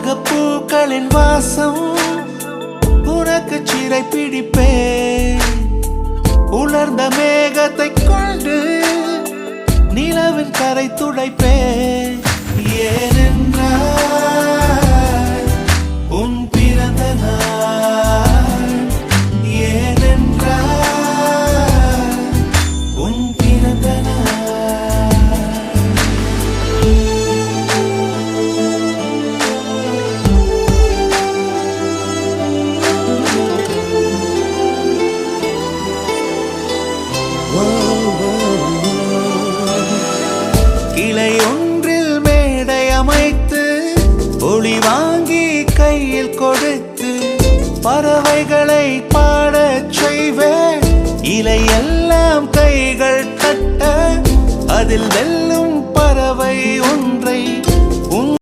உலக பூக்களின் வாசம் உனக்கு சிறை பிடிப்பேன். உலர்ந்த மேகத்தை கொண்டு நிலவின் கரை துடைப்பேன். ஏனென்றால் உன் பிறந்த நாள், ஏனென்றால் உன் பிறந்த கிளை ஒன்றில் மேடை அமைத்து ஒளி வாங்கி கையில் கொடுத்து பறவைகளை பாடச் செய்வேன். இலையெல்லாம் கைகள் தட்ட அதில் வெல்லும் பறவை ஒன்றை